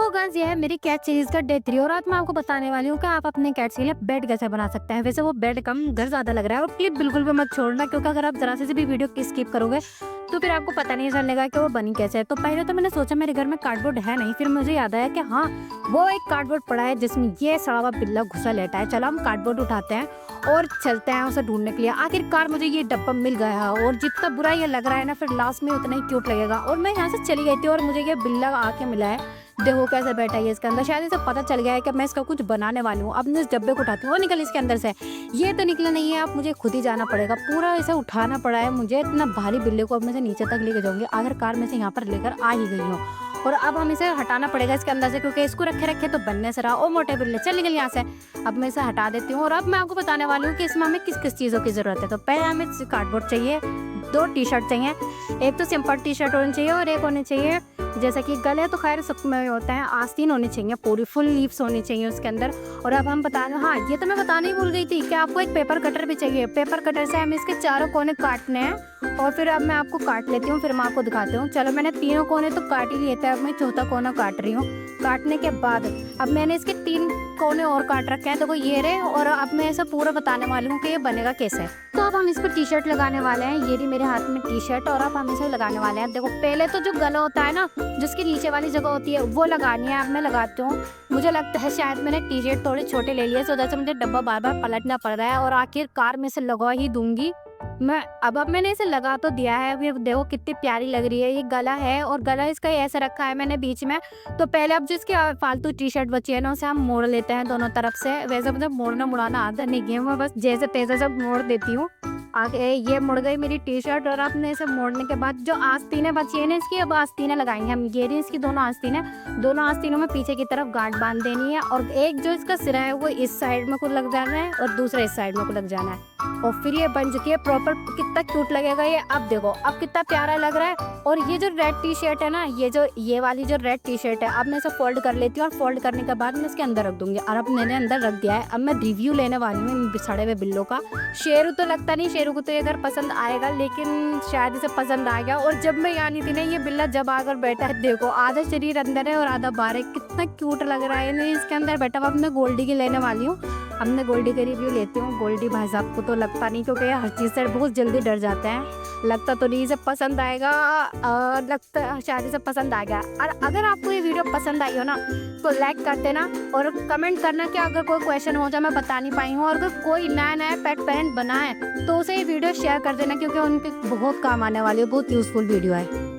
तो गाइस ये है मेरी कैट सीरीज का डे 3 और आज मैं आपको बताने वाली हूँ कि आप अपने कैट के लिए बेड कैसे बना सकते हैं। वैसे वो बेड कम घर ज्यादा लग रहा है और क्लिप बिल्कुल भी मत छोड़ना, क्योंकि अगर आप जरा से भी वीडियो की स्किप करोगे तो फिर आपको पता नहीं चलेगा कि वो बनी कैसे है। तो पहले तो मैंने सोचा मेरे घर में कार्डबोर्ड है नहीं, फिर मुझे याद आया कि हाँ वो एक कार्डबोर्ड पड़ा है जिसमें ये सड़ा हुआ बिल्ला घुसा लेटा है। चलो हम कार्डबोर्ड उठाते हैं और चलते हैं उसे ढूंढने के लिए। आखिरकार मुझे ये डब्बा मिल गया और जितना बुरा ये लग रहा है ना, फिर लास्ट में उतना ही क्यूट लगेगा। और मैं यहाँ से चली गई थी और मुझे ये बिल्ला आके मिला है। देखो कैसे बैठा है ये इसके अंदर। शायद इसे पता चल गया है कि मैं इसका कुछ बनाने वाली हूँ। अब मैं इस डब्बे को उठाती हूँ और निकल इसके अंदर से। ये तो निकला नहीं है, अब मुझे खुद ही जाना पड़ेगा। पूरा इसे उठाना पड़ा है मुझे, इतना भारी बिल्ले को अब मैं इसे नीचे तक लेके जाऊंगी। आखिरकार मैं इसे यहाँ पर लेकर आ ही गई हूँ और अब हम इसे हटाना पड़ेगा इसके अंदर से, क्योंकि इसको रखे रखे तो बनने से रहा। ओ मोटे बिल्ले चल निकल यहाँ से। अब मैं इसे हटा देती हूँ और अब मैं आपको बताने वाली हूँ कि इसमें हमें किस किस चीज़ों की ज़रूरत है। तो पहले हमें कार्डबोर्ड चाहिए, 2 टी शर्ट चाहिए। एक तो सिंपल टी शर्ट होनी चाहिए और एक होनी चाहिए जैसा कि गले तो खैर सब में होता है, आस्तीन होनी चाहिए, पूरी फुल लीव्स होनी चाहिए उसके अंदर। और अब हम बता हाँ ये तो मैं बताने ही भूल गई थी कि आपको एक पेपर कटर भी चाहिए। पेपर कटर से हम इसके चारों कोने काटने हैं और फिर अब मैं आपको काट लेती हूँ, फिर मैं आपको दिखाती हूँ। चलो मैंने तीनों कोने तो काट ही लिए थे, अब मैं चौथा कोना काट रही हूँ। काटने के बाद अब मैंने इसके 3 कोने और काट रखे हैं, देखो ये रहे। और अब मैं ऐसा पूरा बताने वाली हूँ कि ये बनेगा कैसे। तो अब हम इस पर टी शर्ट लगाने वाले हैं। ये रही मेरे हाथ में टी शर्ट और अब हम इसे लगाने वाले हैं। देखो पहले तो जो गला होता है ना, जिसकी नीचे वाली जगह होती है वो लगानी है। अब मैं लगाती हूँ। मुझे लगता है शायद मैंने टी शर्ट थोड़े छोटे ले लिए, सो वजह से मुझे डब्बा बार बार पलटना पड़ रहा है और आखिरकार मैं इसे लगा ही दूंगी मैं। अब मैंने इसे लगा तो दिया है। अब ये देखो कितनी प्यारी लग रही है। ये गला है और गला इसका ऐसा रखा है मैंने बीच में। तो पहले अब जिसकी फालतू टी शर्ट बची है ना, उसे हम मोड़ लेते हैं दोनों तरफ से। वैसे मुझे मोड़ना मुड़ाना आता नहीं है, मैं बस जैसे तैसे सब मोड़ देती हूँ। आगे ये मुड़ गई मेरी टी शर्ट और आपने इसे मोड़ने के बाद जो आस्तीनें बची है ना इसकी, अब आस्तीनें लगाएंगे हम। ये रही इसकी दोनों आस्तीनें। दोनों आस्तीनों में पीछे की तरफ गांठ बांध देनी है और एक जो इसका सिरा है वो इस साइड में को लग जाना है और दूसरा इस साइड में को लग जाना है। और फिर ये बन चुकी है प्रॉपर। कितना क्यूट लगेगा ये। अब देखो अब कितना प्यारा लग रहा है। और ये जो रेड टी शर्ट है ना, ये वाली जो रेड टी शर्ट है, अब मैं इसे फोल्ड कर लेती हूँ और फोल्ड करने के बाद मैं इसके अंदर रख दूंगी। और अब मैंने अंदर रख दिया है। अब मैं रिव्यू लेने वाली हूँ इन सड़े हुए बिल्लों का। शेरू तो लगता नहीं, शेरू को तो ये घर पसंद आएगा, लेकिन शायद इसे पसंद आ गया। और जब मैं यहाँ नहीं थी ना, ये बिल्ला जब आकर बैठा है, देखो आधा शरीर अंदर है और आधा बाहर है। कितना क्यूट लग रहा है ना इसके अंदर बैठा हुआ। अब मैं गोल्डी की लेने वाली हूँ। अब मैं गोल्डी का रिव्यू लेती हूँ। गोल्डी भाई साहब को तो लगता नहीं, क्योंकि हर चीज़ से बहुत जल्दी डर जाते हैं। लगता तो नहीं इसे पसंद आएगा, लगता शायद इसे पसंद आ गया। और अगर आपको ये वीडियो पसंद आई हो ना तो लाइक कर देना और कमेंट करना कि अगर कोई क्वेश्चन हो जो मैं बता नहीं पाई हूँ। और अगर कोई नया नया पेट पेरेंट बना है तो उसे ये वीडियो शेयर कर देना, क्योंकि उनके बहुत काम आने वाली है, बहुत यूजफुल वीडियो है।